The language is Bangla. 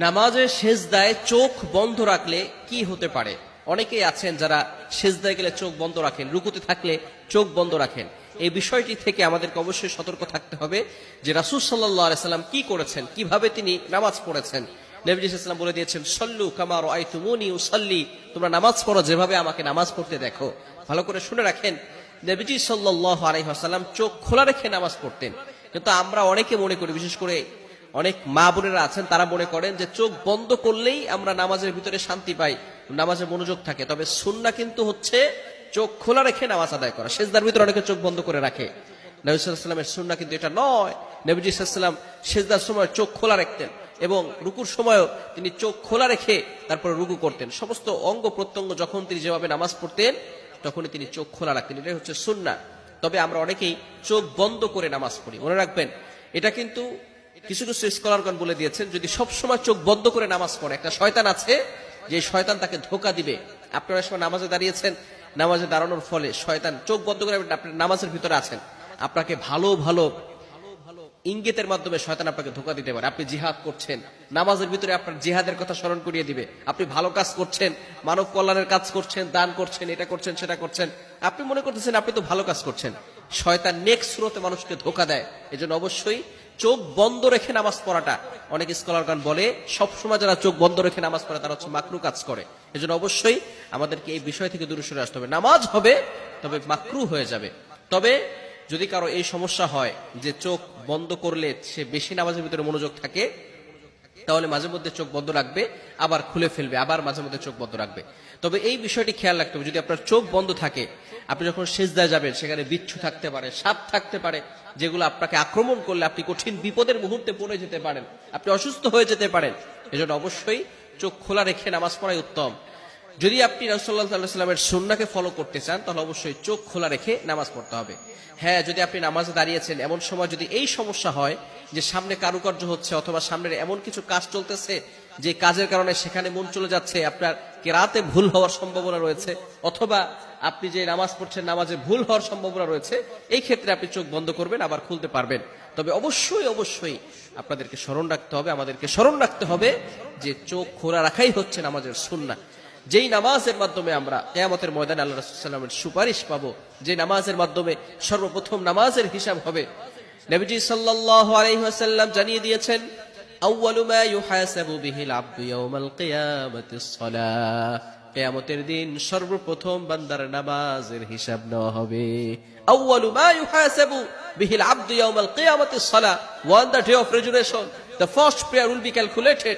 নামাজের সেজদায় চোখ বন্ধ রাখলে কি হতে পারে? অনেকেই আছেন যারা সেজদায় গেলে চোখ বন্ধ রাখেন, রুকুতে থাকলে চোখ বন্ধ রাখেন। এই বিষয়টি থেকে আমাদেরকে অবশ্যই সতর্ক থাকতে হবে যে রাসূল সাল্লাল্লাহু আলাইহি সাল্লাম কি করেছেন, কিভাবে তিনি নামাজ পড়েছেন। নবীজি সাল্লাল্লাহু আলাইহি ওয়াসাল্লাম বলে দিয়েছেন, সল্লু কামা রাআইতুমুনি উসাল্লি, তোমরা নামাজ পড়ো যেভাবে আমাকে নামাজ পড়তে দেখো। ভালো করে শুনে রাখেন, নবীজি সাল্লাল্লাহু আলাইহি ওয়াসাল্লাম চোখ খোলা রেখে নামাজ পড়তেন। কিন্তু আমরা অনেকে মনে করি, বিশেষ করে অনেক মা বোনেরা আছেন, তারা মনে করেন যে চোখ বন্ধ করলেই আমরা নামাজের ভিতরে শান্তি পাই, নামাজে মনোযোগ থাকে। তবে সুন্নাহ কিন্তু হচ্ছে চোখ খোলা রেখে নামাজ আদায় করা। সেজদার ভিতরে অনেকে চোখ বন্ধ করে রাখে, নবী সাল্লাল্লাহু আলাইহি ওয়াসাল্লামের সুন্নাহ কিন্তু এটা নয়। নবীজি সাল্লাল্লাহু আলাইহি ওয়াসাল্লাম সেজদার সময় চোখ খোলা রাখতেন এবং রুকুর সময়ও তিনি চোখ খোলা রেখে তারপরে রুকু করতেন। সমস্ত অঙ্গ প্রত্যঙ্গ যখন তিনি যেভাবে নামাজ পড়তেন তখনই তিনি চোখ খোলা রাখতেন। এটাই হচ্ছে সুন্নাহ। তবে আমরা অনেকেই চোখ বন্ধ করে নামাজ পড়ি। মনে রাখবেন, এটা কিন্তু কিছু কিছু স্কলারগণ বলে দিয়েছেন, যদি সবসময় চোখ বন্ধ করে নামাজ পড়ে, একটা শয়তান আছে যে শয়তান তাকে ধোকা দিবে। আপনারা সময় নামাজে দাঁড়িয়েছেন, নামাজে দাঁড়ানোর ফলে শয়তান চোখ বন্ধ করে, আপনি নামাজের ভিতরে আছেন, আপনাকে ভালো ভালো ইঙ্গিতের মাধ্যমে শয়তান আপনাকে ধোকা দিতে পারে। আপনি জিহাদ করছেন, নামাজের ভিতরে আপনার জিহাদের কথা স্মরণ করিয়ে দিবে। আপনি ভালো কাজ করছেন, মানব কল্যাণের কাজ করছেন, দান করছেন, এটা করছেন, সেটা করছেন, আপনি মনে করতেছেন আপনি তো ভালো কাজ করছেন। শয়তান নেক্সট স্রোতে মানুষকে ধোকা দেয়। এজন্য অবশ্যই চোখ বন্ধ রেখে নামাজ পড়াটা, অনেক স্কলারগণ বলে সবসময় যারা চোখ বন্ধ রেখে নামাজ পড়ে তারা হচ্ছে মাকরু কাজ করে। এজন্য অবশ্যই আমাদেরকে এই বিষয় থেকে দূরে সরে আসতে হবে। নামাজ হবে, তবে মাকরু হয়ে যাবে। তবে যদি কারো এই সমস্যা হয় যে চোখ বন্ধ করলে সে বেশি নামাজের ভিতরে মনোযোগ থাকে, তাহলে মাঝে মধ্যে চোখ বন্ধ রাখবে, আবার খুলে ফেলবে, আবার মাঝে মধ্যে চোখ বন্ধ রাখবে। তবে এই বিষয়টি খেয়াল রাখতে হবে, যদি আপনার চোখ বন্ধ থাকে, আপনি যখন সিজদায় যাবেন সেখানে বিচ্ছু থাকতে পারে, সাপ থাকতে পারে, যেগুলো আপনাকে আক্রমণ করলে আপনি কঠিন বিপদের মুহূর্তে পড়ে যেতে পারেন, আপনি অসুস্থ হয়ে যেতে পারেন। এজন্য অবশ্যই চোখ খোলা রেখে নামাজ পড়াই উত্তম। যদি আপনি রাসূলুল্লাহ সাল্লাল্লাহু আলাইহি ওয়াসাল্লামের সুন্নাহকে ফলো করতে চান, তাহলে অবশ্যই চোখ খোলা রেখে নামাজ পড়তে হবে। হ্যাঁ, যদি আপনি নামাজে দাঁড়িয়েছেন, এমন সময় যদি এই সমস্যা হয় যে সামনে কারুকার্য হচ্ছে অথবা সামনের এমন কিছু কাজ চলতেছে যে কাজের কারণে সেখানে মন চলে যাচ্ছে, আপনার কেরাতে ভুল হওয়ার সম্ভাবনা রয়েছে, অথবা আপনি যে নামাজ পড়ছেন নামাজে ভুল হওয়ার সম্ভাবনা রয়েছে, এই ক্ষেত্রে আপনি চোখ বন্ধ করবেন, আবার খুলতে পারবেন। তবে অবশ্যই অবশ্যই আপনাদেরকে স্মরণ রাখতে হবে, আমাদেরকে স্মরণ রাখতে হবে যে চোখ খোলা রাখাই হচ্ছে নামাজের সুন্নাহ। যেই নামাজের মাধ্যমে আমরা কিয়ামতের ময়দানে আল্লাহ রাসূল সাল্লাল্লাহু আলাইহি ওয়াসাল্লামের সুপারিশ পাবো, যে নামাজের মাধ্যমে সর্বপ্রথম নামাজের হিসাব হবে। নবীজি সাল্লাল্লাহু আলাইহি ওয়াসাল্লাম জানিয়ে দিয়েছেন, আউয়ালু মা ইউহাসাবু বিহিল আবদু ইয়াউমাল কিয়ামাতিস সালাহ, কিয়ামতের দিন সর্বপ্রথম বান্দার নামাজের হিসাব নেওয়া হবে। আউয়ালু মা ইউহাসাবু বিহিল আবদু ইয়াউমাল কিয়ামাতিস সালাহ, on the day of resurrection the first prayer will be calculated